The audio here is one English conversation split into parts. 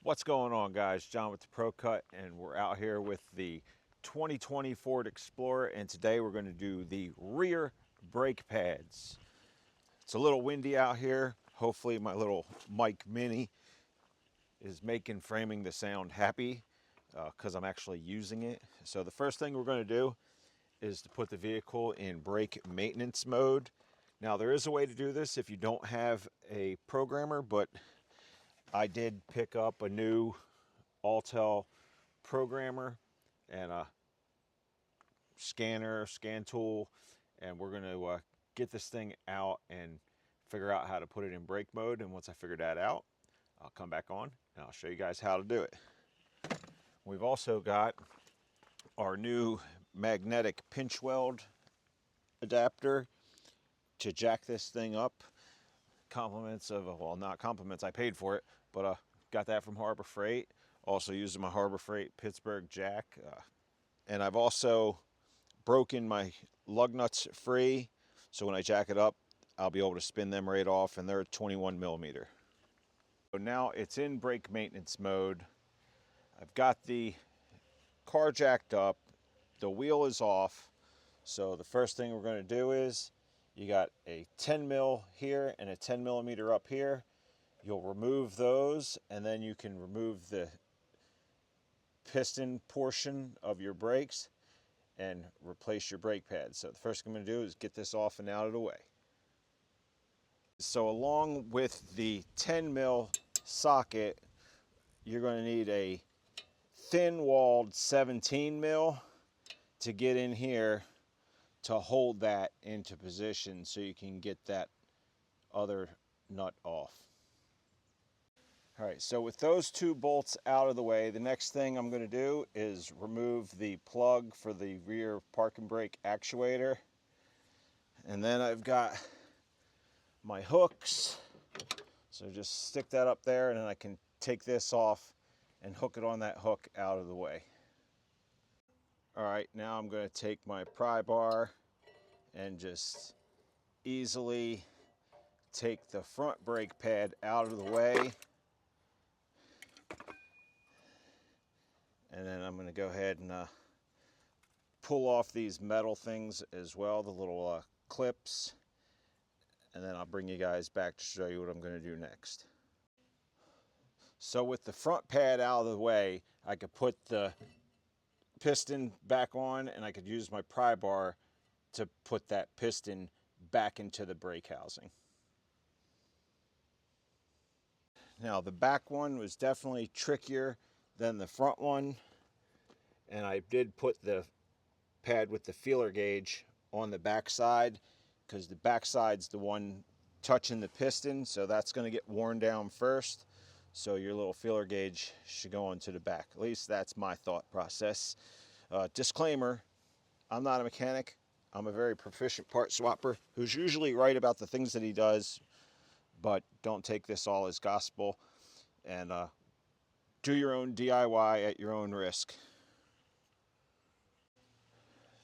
What's going on, guys? John with the ProCut, and we're out here with the 2020 Ford Explorer, and today we're going to do the rear brake pads. It's a little windy out here. Hopefully my little mic mini is framing the sound happy because I'm actually using it. So the first thing we're going to do is to put the vehicle in brake maintenance mode. Now there is a way to do this if you don't have a programmer, but I did pick up a new Autel programmer and a scan tool, and we're going to get this thing out and figure out how to put it in brake mode. And once I figure that out, I'll come back on and I'll show you guys how to do it. We've also got our new magnetic pinch weld adapter to jack this thing up. Compliments of, well, not compliments, I paid for it, but got that from Harbor Freight. Also using my Harbor Freight Pittsburgh jack. And I've also broken my lug nuts free, so when I jack it up, I'll be able to spin them right off, and they're 21 millimeter. So now it's in brake maintenance mode. I've got the car jacked up, the wheel is off, so the first thing we're going to do is, you got a 10 mil here and a 10 millimeter up here. You'll remove those, and then you can remove the piston portion of your brakes and replace your brake pads. So the first thing I'm going to do is get this off and out of the way. So along with the 10 mil socket, you're going to need a thin walled 17 mil to get in here to hold that into position so you can get that other nut off. All right, so with those two bolts out of the way, the next thing I'm going to do is remove the plug for the rear parking brake actuator. And then I've got my hooks. So just stick that up there, and then I can take this off and hook it on that hook out of the way. All right, now I'm going to take my pry bar and just easily take the front brake pad out of the way. And then I'm going to go ahead and pull off these metal things as well, the little clips. And then I'll bring you guys back to show you what I'm going to do next. So with the front pad out of the way, I could put the piston back on, and I could use my pry bar to put that piston back into the brake housing. Now the back one was definitely trickier than the front one, and I did put the pad with the feeler gauge on the back side because the back side's the one touching the piston, so that's going to get worn down first. So your little feeler gauge should go onto the back. At least that's my thought process. Disclaimer, I'm not a mechanic. I'm a very proficient part swapper who's usually right about the things that he does, but don't take this all as gospel, and do your own DIY at your own risk.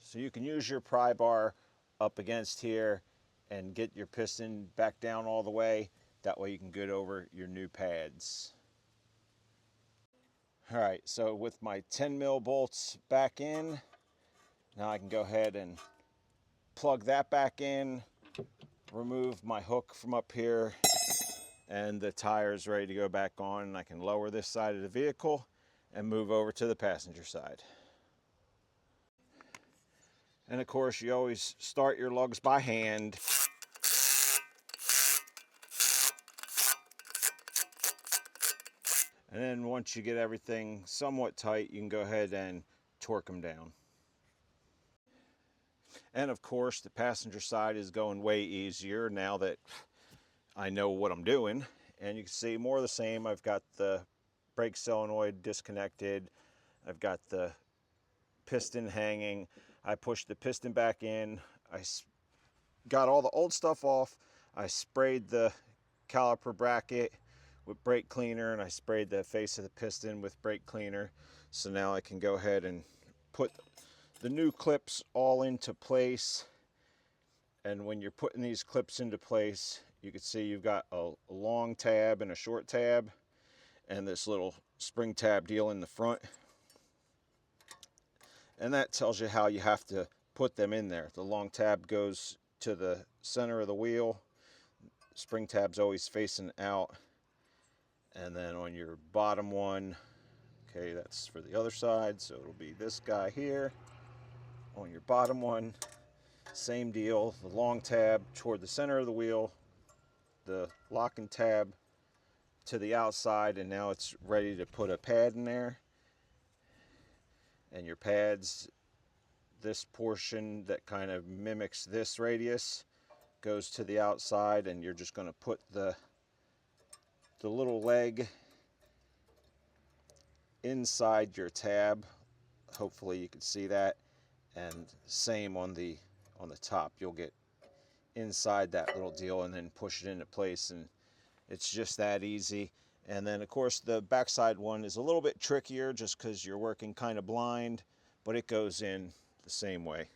So you can use your pry bar up against here and get your piston back down all the way. That way you can get over your new pads. All right, so with my 10 mil bolts back in, now I can go ahead and plug that back in, remove my hook from up here, and the tire's ready to go back on. And I can lower this side of the vehicle and move over to the passenger side. And of course, you always start your lugs by hand. And then once you get everything somewhat tight, you can go ahead and torque them down. And of course, the passenger side is going way easier now that I know what I'm doing. And you can see more of the same. I've got the brake solenoid disconnected. I've got the piston hanging. I pushed the piston back in. I got all the old stuff off. I sprayed the caliper bracket with brake cleaner, and I sprayed the face of the piston with brake cleaner. So now I can go ahead and put the new clips all into place. And when you're putting these clips into place, you can see you've got a long tab and a short tab. and this little spring tab deal in the front. And that tells you how you have to put them in there. The long tab goes to the center of the wheel. Spring tab's always facing out. And then on your bottom one, okay, that's for the other side, so it'll be this guy here. On your bottom one, same deal, the long tab toward the center of the wheel, the locking tab to the outside, and now it's ready to put a pad in there. And your pads, this portion that kind of mimics this radius goes to the outside, and you're just going to put the little leg inside your tab. Hopefully you can see that. And same on the top, you'll get inside that little deal and then push it into place, and it's just that easy. And then of course the backside one is a little bit trickier just because you're working kind of blind, but it goes in the same way.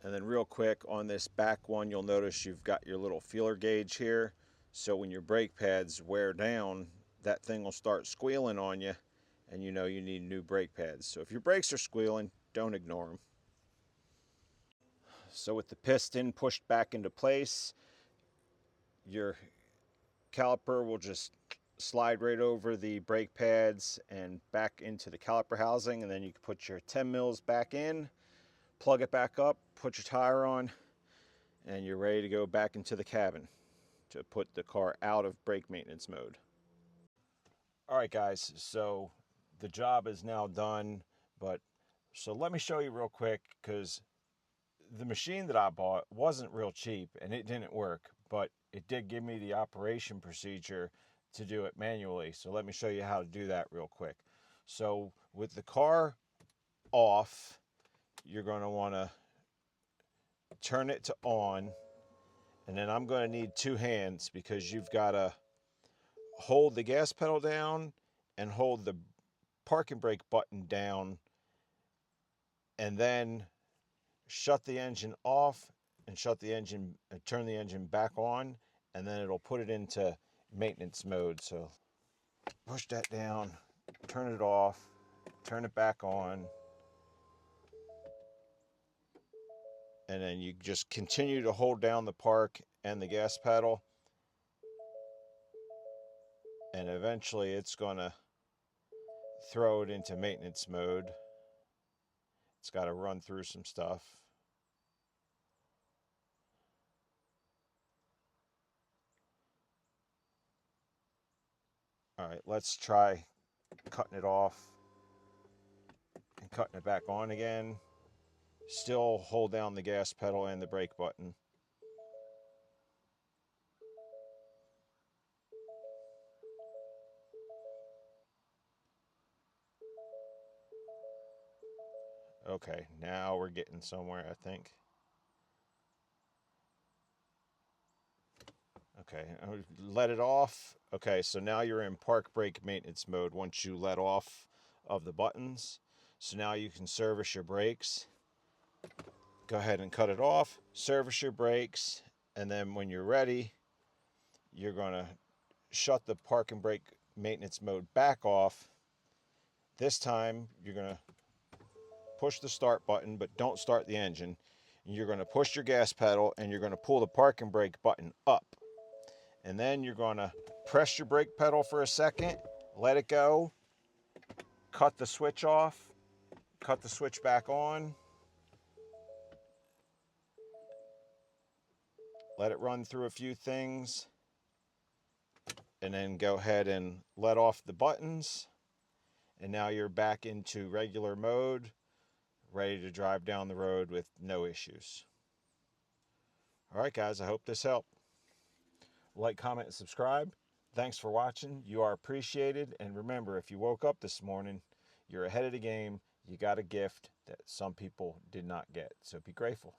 And then real quick on this back one, you'll notice you've got your little feeler gauge here. So when your brake pads wear down, that thing will start squealing on you, and you know you need new brake pads. So if your brakes are squealing, don't ignore them. So with the piston pushed back into place, your caliper will just slide right over the brake pads and back into the caliper housing, and then you can put your 10 mils back in, plug it back up, put your tire on, and you're ready to go back into the cabin to put the car out of brake maintenance mode. All right guys, so the job is now done, but so let me show you real quick, because the machine that I bought wasn't real cheap and it didn't work, but it did give me the operation procedure to do it manually. So let me show you how to do that real quick. So with the car off, you're going to want to turn it to on, and then I'm going to need two hands because you've got to hold the gas pedal down and hold the parking brake button down, and then shut the engine off and shut the engine and turn the engine back on, and then it'll put it into maintenance mode. So push that down, turn it off, turn it back on, and then you just continue to hold down the park and the gas pedal, and eventually it's going to throw it into maintenance mode. It's got to run through some stuff. All right, let's try cutting it off and cutting it back on again. Still hold down the gas pedal and the brake button. Okay, now we're getting somewhere, I think. Okay, let it off. Okay, so now you're in park brake maintenance mode once you let off of the buttons. So now you can service your brakes. Go ahead and cut it off, service your brakes, and then when you're ready, you're going to shut the park and brake maintenance mode back off. This time you're going to push the start button, but don't start the engine. And you're going to push your gas pedal, and you're going to pull the park and brake button up. And then you're going to press your brake pedal for a second, let it go, cut the switch off, cut the switch back on, let it run through a few things, and then go ahead and let off the buttons. And now you're back into regular mode, ready to drive down the road with no issues. All right, guys, I hope this helped. Like, comment, and subscribe. Thanks for watching. You are appreciated. And remember, if you woke up this morning, you're ahead of the game. You got a gift that some people did not get. So be grateful.